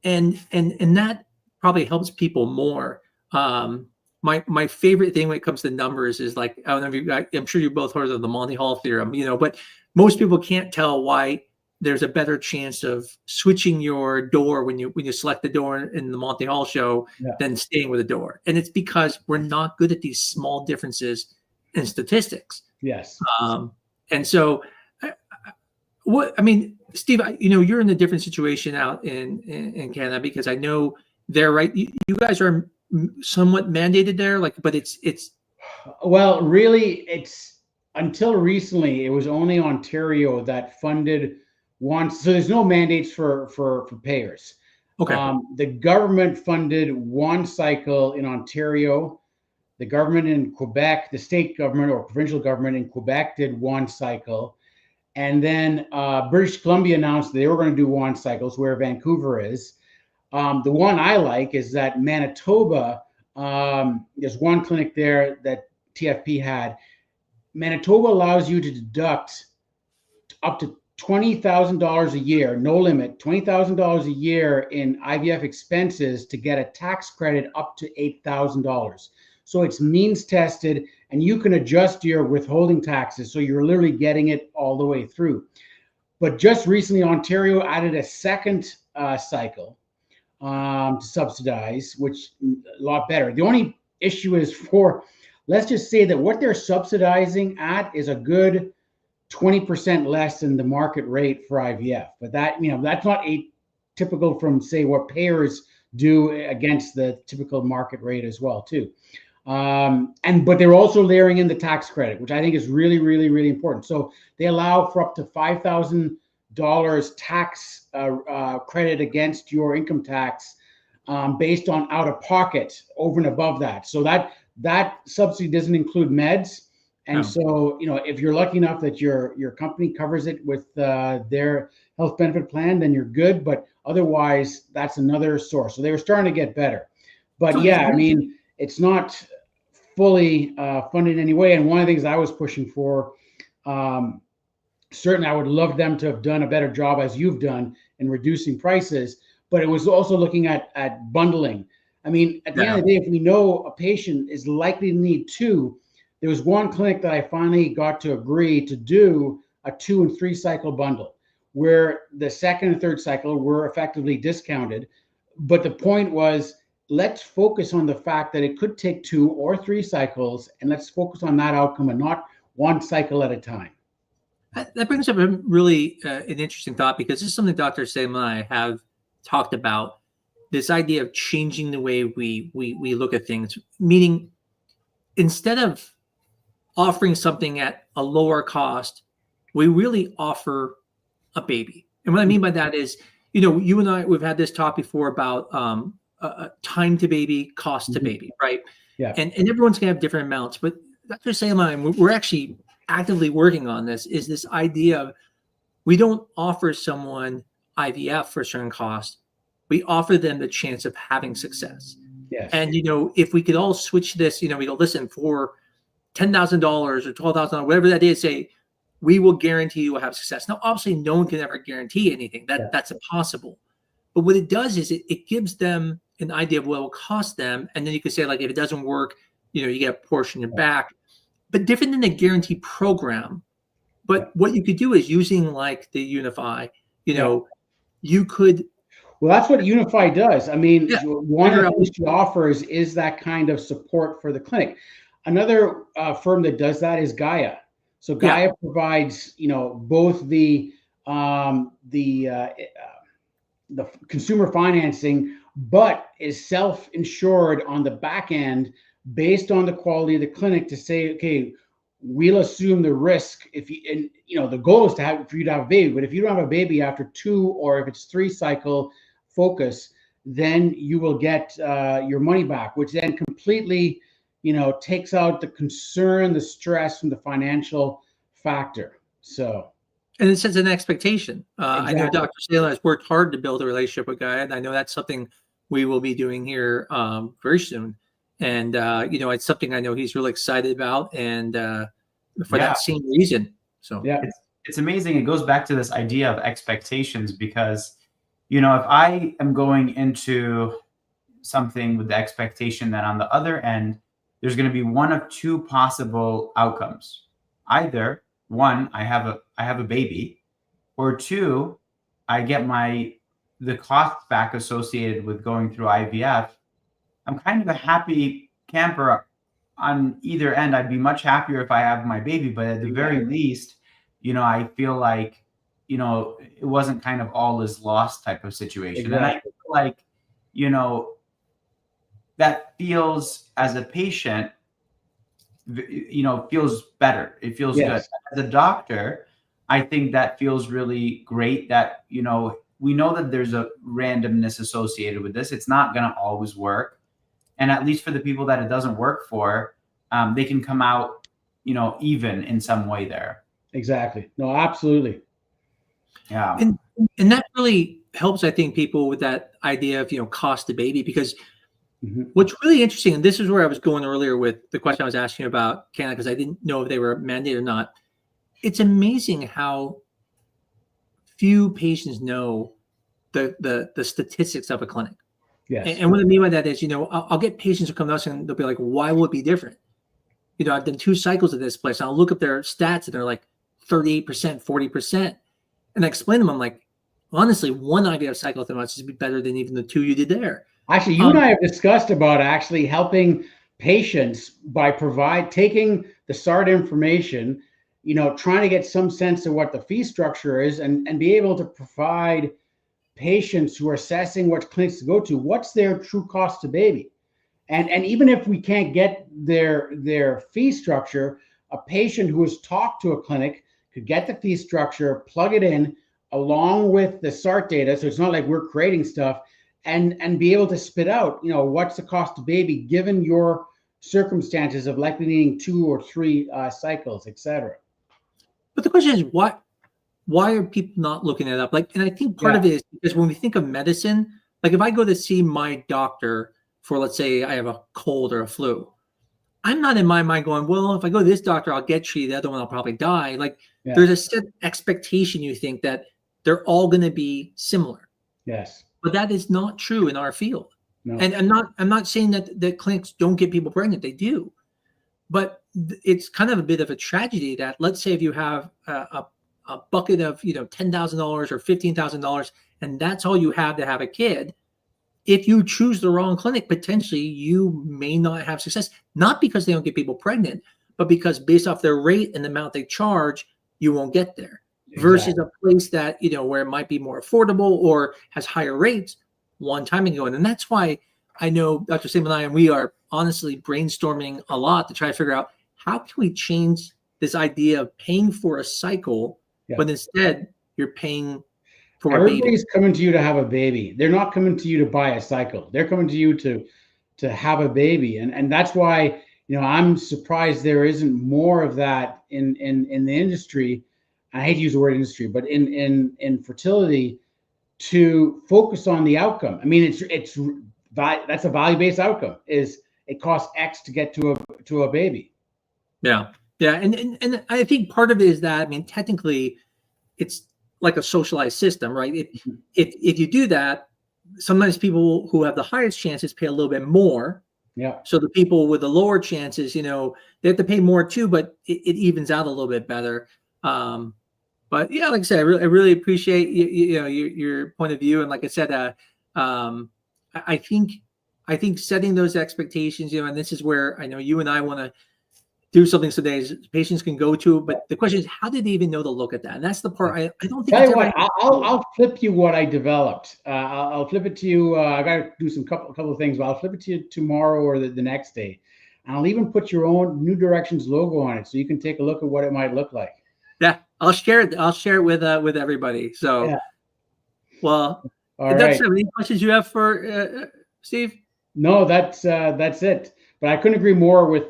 that probably helps people more. My favorite thing when it comes to numbers is like, I don't know if I'm sure you both heard of the Monty Hall theorem, but most people can't tell why there's a better chance of switching your door when you select the door in the Monty Hall show than staying with a door. And it's because we're not good at these small differences in statistics. Yes. And so, Steve, you're in a different situation out in Canada, because I know they're right. You guys are somewhat mandated there, but it's. Well, really, it's until recently, it was only Ontario that funded one. So there's no mandates for payers. Okay. The government funded one cycle in Ontario. The government in Quebec, the state government or provincial government in Quebec did one cycle. And then British Columbia announced they were going to do one cycles, where Vancouver is. The one I like is that Manitoba, there's one clinic there that TFP had. Manitoba allows you to deduct up to $20,000 a year, no limit, $20,000 a year in IVF expenses to get a tax credit up to $8,000. So it's means tested, and you can adjust your withholding taxes. So you're literally getting it all the way through. But just recently, Ontario added a second cycle to subsidize, which a lot better. The only issue is let's just say that what they're subsidizing at is a good 20% less than the market rate for IVF. But that's not atypical from, say, what payers do against the typical market rate as well, too. But they're also layering in the tax credit, which I think is really, really, really important. So they allow for up to $5,000 tax credit against your income tax based on out of pocket over and above that. So that subsidy doesn't include meds. And so, if you're lucky enough that your company covers it with their health benefit plan, then you're good. But otherwise, that's another source. So they were starting to get better. But it's not fully funded in any way. And one of the things I was pushing for, certainly I would love them to have done a better job, as you've done, in reducing prices. But it was also looking at bundling. At the end of the day, if we know a patient is likely to need 2, there was one clinic that I finally got to agree to do a 2 and 3 cycle bundle, where the second and third cycle were effectively discounted. But the point was, let's focus on the fact that it could take 2 or 3 cycles, and let's focus on that outcome and not one cycle at a time. That brings up a really an interesting thought, because this is something Dr. Salem and I have talked about, this idea of changing the way we look at things, meaning instead of offering something at a lower cost, we really offer a baby. And what I mean by that is, you and I, we've had this talk before about time to baby, cost to baby, right? Yeah. And everyone's gonna have different amounts, but Dr. Salem and I, we're actually actively working on this idea of, we don't offer someone IVF for a certain cost. We offer them the chance of having success. Yes. And, if we could all switch this, we go, listen, for $10,000 or $12,000, whatever that is, say, we will guarantee you will have success. Now, obviously, no one can ever guarantee anything. That's impossible. But what it does is it gives them an idea of what it will cost them. And then you could say, like, if it doesn't work, you get a portion back. But different than a guarantee program. But what you could do is, using like the Unify, you could. Well, that's what Unify does. One of the things she offers is that kind of support for the clinic. Another firm that does that is Gaia. So Gaia provides, both the consumer financing, but is self-insured on the back end based on the quality of the clinic, to say, okay, we'll assume the risk the goal is for you to have a baby. But if you don't have a baby after 2, or if it's 3 cycle focus, then you will get your money back, which then completely, takes out the concern, the stress from the financial factor. So. And it sets an expectation. Exactly. I know Dr. Salem has worked hard to build a relationship with Gaia, and I know that's something we will be doing here very soon. And, it's something I know he's really excited about, and for that same reason. So, yeah, it's amazing. It goes back to this idea of expectations, because, if I am going into something with the expectation that on the other end, there's going to be one of two possible outcomes. Either one, I have a baby, or two, I get the costs back associated with going through IVF. I'm kind of a happy camper on either end. I'd be much happier if I have my baby, but at the very least, I feel like, it wasn't kind of all is lost type of situation. Exactly. And I feel like, that feels, as a patient, feels better. It feels good. As a doctor, I think that feels really great that, we know that there's a randomness associated with this. It's not going to always work. And at least for the people that it doesn't work for, they can come out, even in some way there. Exactly. No, absolutely. Yeah. And that really helps, I think, people with that idea of, cost to baby, because what's really interesting, and this is where I was going earlier with the question I was asking about Canada, because I didn't know if they were mandated or not. It's amazing how few patients know the statistics of a clinic. Yes. And what I mean by that is, I'll get patients who come to us and they'll be like, why will it be different? I've done 2 cycles at this place, and I'll look up their stats and they're like 38%, 40%. And I explain to them, I'm like, honestly, 1 IVF cycle with them might be better than even the 2 you did there. Actually, you and I have discussed about actually helping patients by taking the SART information, trying to get some sense of what the fee structure is, and be able to provide patients who are assessing what clinics to go to, what's their true cost to baby. And even if we can't get their fee structure, a patient who has talked to a clinic could get the fee structure, plug it in along with the SART data. So it's not like we're creating stuff, and be able to spit out, what's the cost to baby given your circumstances of likely needing 2 or 3 cycles, etc. But the question is, why are people not looking it up? And I think part of it is because when we think of medicine, like if I go to see my doctor for, let's say I have a cold or a flu, I'm not in my mind going, well, if I go to this doctor, I'll get treated. The other one, I'll probably die. There's a set expectation, you think, that they're all going to be similar. Yes. But that is not true in our field. No. And I'm not saying that clinics don't get people pregnant. They do. But it's kind of a bit of a tragedy that, let's say if you have a bucket of $10,000 or $15,000, and that's all you have to have a kid, if you choose the wrong clinic, potentially you may not have success, not because they don't get people pregnant, but because based off their rate and the amount they charge, you won't get there. Exactly. Versus a place that, where it might be more affordable or has higher rates, one time ago. And that's why I know Dr. Sim and I, and we are honestly brainstorming a lot to try to figure out how can we change this idea of paying for a cycle, but instead you're paying for a baby. Everybody's coming to you to have a baby. They're not coming to you to buy a cycle. They're coming to you to have a baby. And that's why, I'm surprised there isn't more of that in the industry. I hate to use the word industry, but in fertility, to focus on the outcome. I mean, that's a value-based outcome. Is it costs X to get to a baby? Yeah, and I think part of it is that, I mean, technically, it's like a socialized system, right? If you do that, sometimes people who have the highest chances pay a little bit more. Yeah. So the people with the lower chances, they have to pay more too, but it evens out a little bit better. But yeah, like I said, I really appreciate your point of view, and like I said, I think setting those expectations, and this is where I know you and I want to do something so that patients can go to. But the question is, how did they even know to look at that? And that's the part I don't think. Tell you what, I'll flip you what I developed. I'll flip it to you. I got to do some couple of things, but I'll flip it to you tomorrow or the next day. And I'll even put your own New Directions logo on it, so you can take a look at what it might look like. Yeah, I'll share it. I'll share it with everybody. So, well, all right. Any questions you have for Steve? No, that's it. But I couldn't agree more with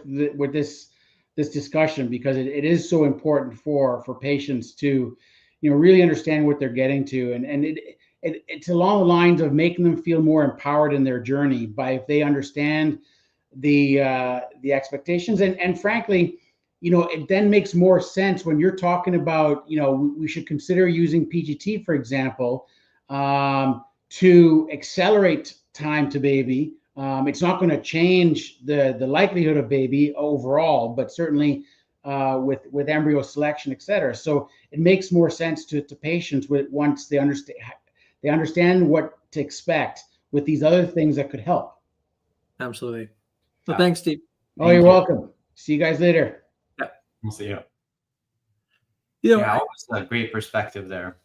this discussion, because it is so important for patients to, really understand what they're getting to, and it's along the lines of making them feel more empowered in their journey by if they understand the expectations, and frankly, it then makes more sense when you're talking about, we should consider using PGT, for example, to accelerate time to baby. It's not going to change the likelihood of baby overall, but certainly with embryo selection, et cetera. So it makes more sense to patients once they understand what to expect with these other things that could help. Absolutely. So thanks, Steve. Oh, you're welcome. See you guys later. Yeah. We'll see you. Yeah, always a great perspective there.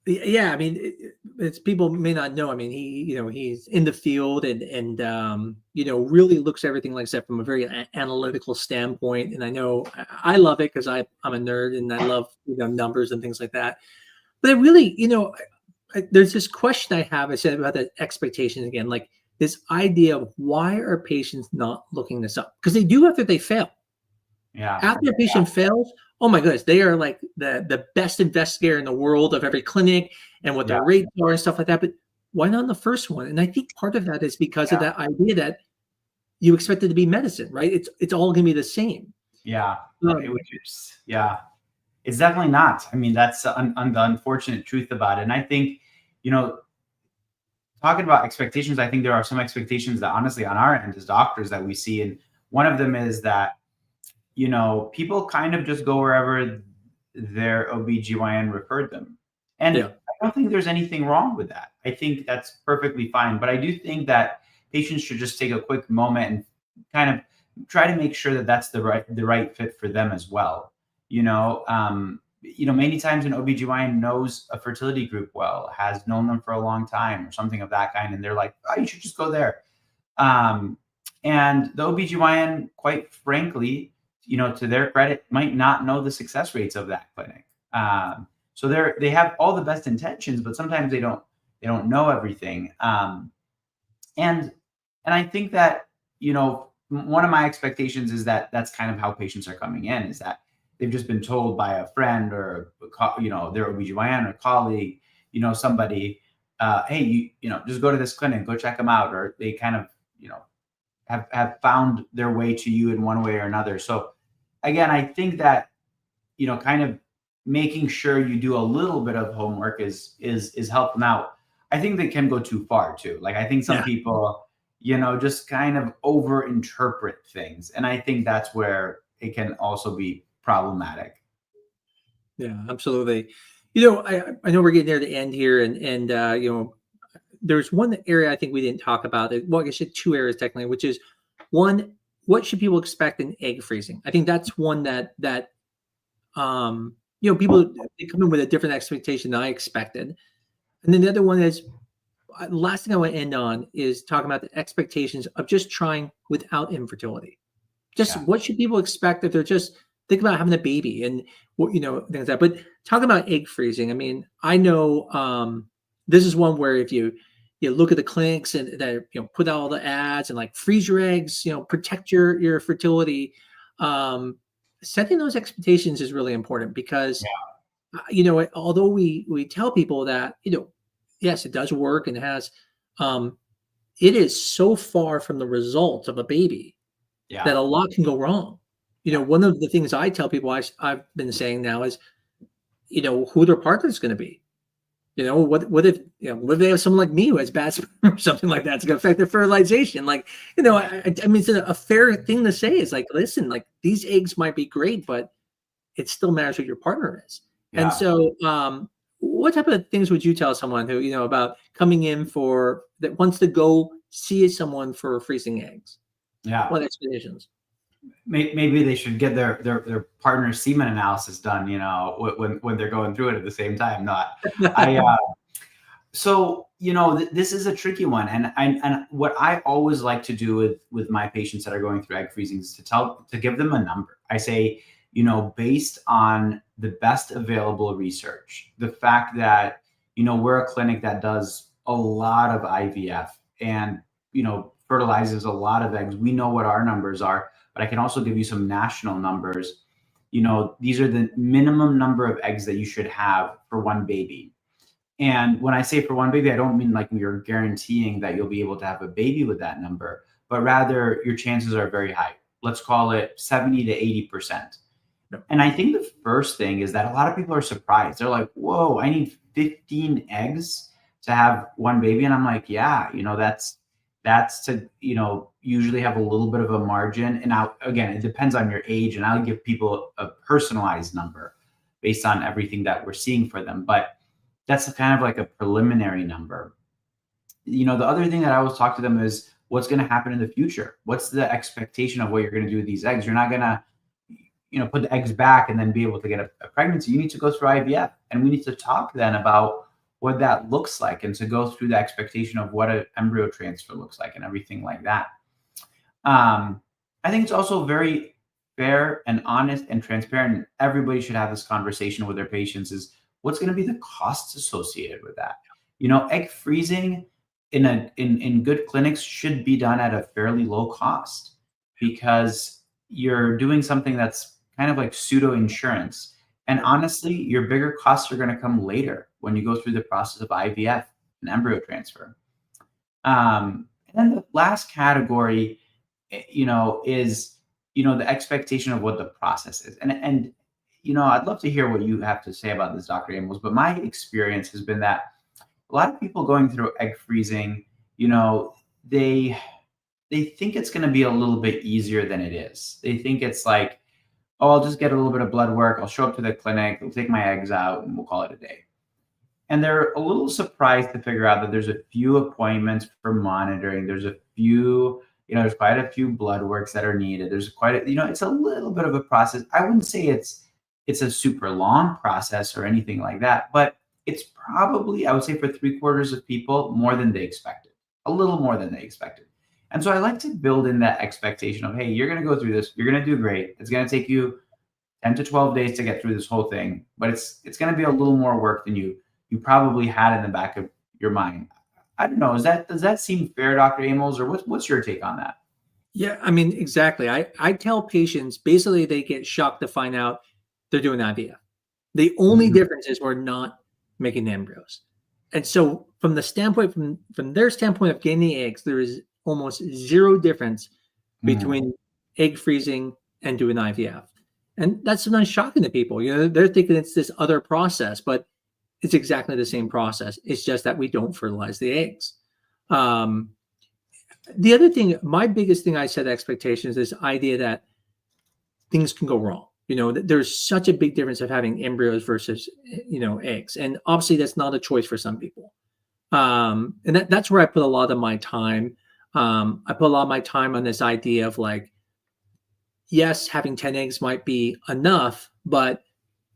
Yeah, I mean, it's people may not know. I mean, he's in the field and really looks at everything, like I said, from a very analytical standpoint. And I know I love it because I'm a nerd and I love numbers and things like that. But I really, there's this question I have. I said about the expectations again, like this idea of why are patients not looking this up? Because they do after they fail. Yeah. After a patient fails, oh my goodness, they are like the best investigator in the world of every clinic and what their rates are and stuff like that. But why not on the first one? And I think part of that is because of that idea that you expect it to be medicine, right? It's all going to be the same. Yeah. It's definitely not. I mean, that's the unfortunate truth about it. And I think, talking about expectations, I think there are some expectations that honestly on our end as doctors that we see. And one of them is that, people kind of just go wherever their OBGYN referred them. And I don't think there's anything wrong with that. I think that's perfectly fine. But I do think that patients should just take a quick moment and kind of try to make sure that that's the right fit for them as well. Many times an OBGYN knows a fertility group well, has known them for a long time or something of that kind. And they're like, oh, you should just go there. And the OBGYN, quite frankly, to their credit, might not know the success rates of that clinic. So they have all the best intentions, but sometimes they don't know everything. And I think that, one of my expectations is that that's kind of how patients are coming in, is that they've just been told by a friend or, their OBGYN or colleague, somebody, hey, just go to this clinic, go check them out. Or they kind of, have found their way to you in one way or another. So again, I think that, kind of making sure you do a little bit of homework is helpful. Now, I think they can go too far too. Like, I think some people, just kind of overinterpret things. And I think that's where it can also be problematic. Yeah, absolutely. I know we're getting near the end here, and there's one area I think we didn't talk about. Well, I guess two areas technically, which is one, what should people expect in egg freezing? I think that's one that people, they come in with a different expectation than I expected. And then the other one is, last thing I want to end on is talking about the expectations of just trying without infertility. Just what should people expect if they're just thinking about having a baby and things like that. But talking about egg freezing, I mean, I know this is one where if you look at the clinics and that put out all the ads and like freeze your eggs, protect your fertility. Setting those expectations is really important because although we tell people that yes, it does work and it has, it is so far from the result of a baby that a lot can go wrong. One of the things I tell people I've been saying now is, who their partner is going to be. What if they have someone like me who has bad sperm or something like that? It's going to affect their fertilization. Like, I mean, it's a fair thing to say. Is like, listen, like these eggs might be great, but it still matters what your partner is. Yeah. And so, what type of things would you tell someone who, about coming in that wants to go see someone for freezing eggs? Yeah. What expectations? Maybe they should get their partner's semen analysis done, when they're going through it at the same time. This is a tricky one. And what I always like to do with my patients that are going through egg freezing is to give them a number. I say, based on the best available research, the fact that, we're a clinic that does a lot of IVF and, fertilizes a lot of eggs. We know what our numbers are. But I can also give you some national numbers. These are the minimum number of eggs that you should have for one baby. And when I say for one baby, I don't mean like you're guaranteeing that you'll be able to have a baby with that number, but rather your chances are very high. Let's call it 70 to 80%. Yep. And I think the first thing is that a lot of people are surprised. They're like, whoa, I need 15 eggs to have one baby. And I'm like, yeah, that's to, usually have a little bit of a margin. And now, again, it depends on your age, and I'll give people a personalized number based on everything that we're seeing for them. But that's kind of like a preliminary number. The other thing that I always talk to them is what's going to happen in the future. What's the expectation of what you're going to do with these eggs? You're not going to, put the eggs back and then be able to get a pregnancy. You need to go through IVF, and we need to talk then about what that looks like, and to go through the expectation of what an embryo transfer looks like and everything like that. I think it's also very fair and honest and transparent. Everybody should have this conversation with their patients is what's going to be the costs associated with that. Egg freezing in good clinics should be done at a fairly low cost, because you're doing something that's kind of like pseudo insurance. And honestly, your bigger costs are going to come later when you go through the process of IVF and embryo transfer. And then the last category, is, the expectation of what the process is. And I'd love to hear what you have to say about this, Dr. Amos, but my experience has been that a lot of people going through egg freezing, they think it's going to be a little bit easier than it is. They think it's like, oh, I'll just get a little bit of blood work. I'll show up to the clinic. They'll take my eggs out and we'll call it a day. And they're a little surprised to figure out that there's a few appointments for monitoring. There's a few, there's quite a few blood works that are needed. There's it's a little bit of a process. I wouldn't say it's a super long process or anything like that, but it's probably, I would say for 3/4 of people, more than they expected, a little more than they expected. And so I like to build in that expectation of, hey, you're going to go through this. You're going to do great. It's going to take you 10 to 12 days to get through this whole thing, but it's going to be a little more work than you probably had in the back of your mind. I don't know. Does that seem fair, Dr. Amos, or what's your take on that? Yeah, I mean, exactly. I tell patients, basically they get shocked to find out they're doing IVF. The only difference is we're not making the embryos. And so from the standpoint, from their standpoint of getting the eggs, there is almost zero difference between egg freezing and doing IVF. And that's sometimes shocking to people. They're thinking it's this other process, but it's exactly the same process. It's just that we don't fertilize the eggs. The other thing, my biggest thing I set expectations is this idea that things can go wrong. There's such a big difference of having embryos versus, eggs. And obviously that's not a choice for some people. And that's where I put a lot of my time. I put a lot of my time on this idea of like, yes, having 10 eggs might be enough, but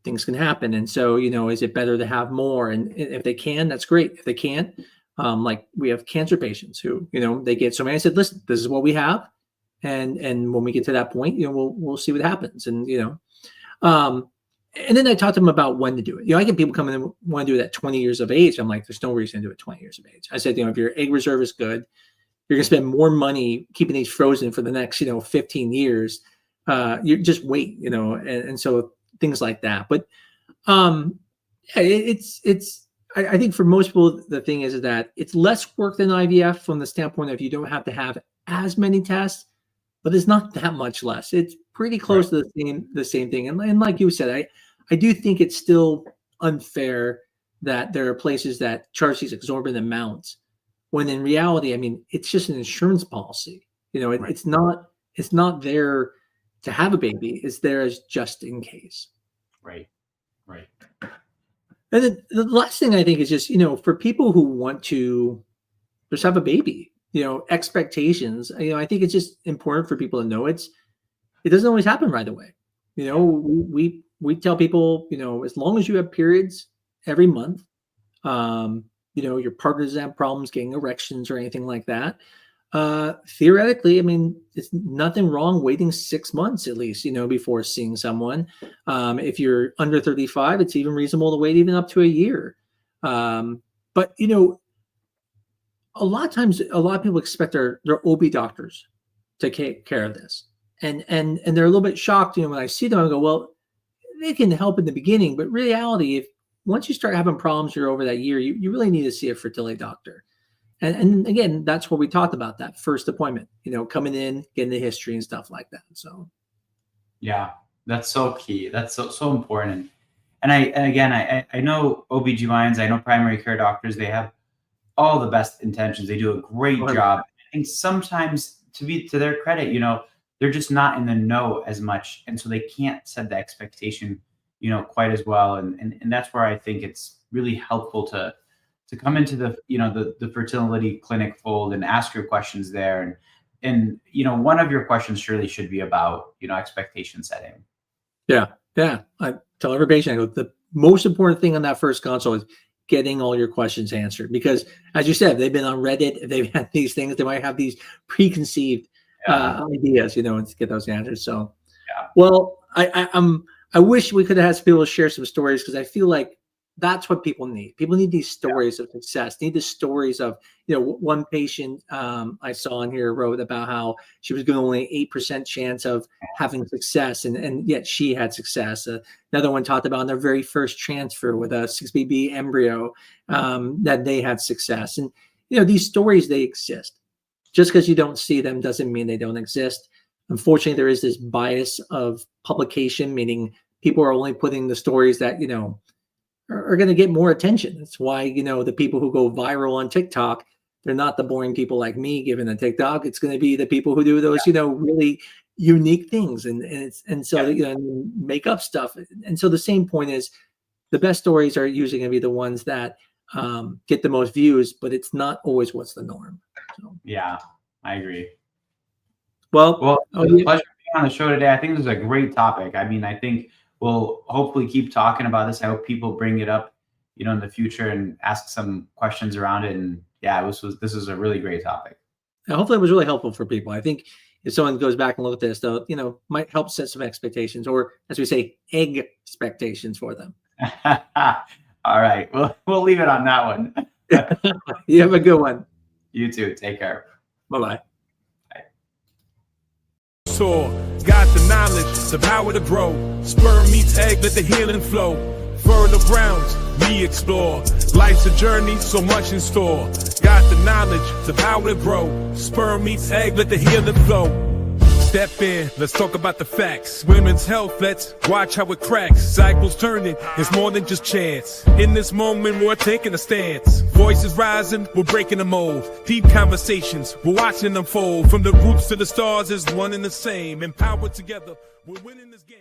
things can happen. And so, is it better to have more? And if they can, that's great. If they can't, like we have cancer patients who, they get so many. I said, listen, this is what we have. And when we get to that point, we'll see what happens. And, and then I talked to them about when to do it. I get people come in and want to do it at 20 years of age. I'm like, there's no reason to do it at 20 years of age. I said, if your egg reserve is good, you're going to spend more money keeping these frozen for the next, 15 years. You just wait, and so things like that. But I think for most people, the thing is that it's less work than IVF from the standpoint of you don't have to have as many tests, but it's not that much less. It's pretty close to the same thing. And like you said, I do think it's still unfair that there are places that charge these exorbitant amounts when in reality, I mean, it's just an insurance policy. It's not there to have a baby. It's there as just in case. Right. And then the last thing I think is just, for people who want to just have a baby, expectations, I think it's just important for people to know it doesn't always happen right away. We tell people, as long as you have periods every month, your partner doesn't have problems getting erections or anything like that. Theoretically, I mean, it's nothing wrong waiting 6 months at least, before seeing someone. If you're under 35, it's even reasonable to wait even up to a year. But a lot of times, a lot of people expect their OB doctors to take care of this, and they're a little bit shocked. When I see them, I go, well, they can help in the beginning, but reality, once you start having problems, you're over that year, you really need to see a fertility doctor. And again, that's what we talked about, that first appointment, coming in, getting the history and stuff like that. So yeah, that's so key. That's so important. And I know OBGYNs, I know primary care doctors, they have all the best intentions. They do a great job. And sometimes, to their credit, they're just not in the know as much. And so they can't set the expectation, quite as well. And that's where I think it's really helpful to come into the fertility clinic fold and ask your questions there. And one of your questions surely should be about, expectation setting. Yeah. I tell every patient, I go, the most important thing on that first consult is getting all your questions answered, because as you said, they've been on Reddit, if they've had these things, they might have these preconceived ideas, and to get those answers. So, well, I wish we could have had some people to share some stories, because I feel like that's what people need. People need these stories of success, need the stories of, one patient I saw in here wrote about how she was given only 8% chance of having success, and yet she had success. Another one talked about their very first transfer with a 6BB embryo, that they had success. And, these stories, they exist. Just because you don't see them doesn't mean they don't exist. Unfortunately, there is this bias of publication, meaning people are only putting the stories that, are going to get more attention. That's why, the people who go viral on TikTok, they're not the boring people like me giving a TikTok. It's going to be the people who do those, really unique things and so make up stuff. And so the same point is, the best stories are usually going to be the ones that get the most views, but it's not always what's the norm. So. Yeah, I agree. Well, it's a pleasure being on the show today. I think this is a great topic. I mean, I think we'll hopefully keep talking about this. I hope people bring it up, in the future and ask some questions around it. And this was a really great topic. And hopefully it was really helpful for people. I think if someone goes back and look at this, though, might help set some expectations, or as we say, EggSpectations for them. All right. We'll leave it on that one. You have a good one. You too. Take care. Bye-bye. Got the knowledge, the power to grow. Sperm meets egg, let the healing flow. Further grounds, we explore. Life's a journey, so much in store. Got the knowledge, the power to grow. Sperm meets egg, let the healing flow. Step in, let's talk about the facts. Women's health, let's watch how it cracks. Cycles turning, it's more than just chance. In this moment, we're taking a stance. Voices rising, we're breaking the mold. Deep conversations, we're watching them unfold. From the roots to the stars is one and the same. Empowered together, we're winning this game.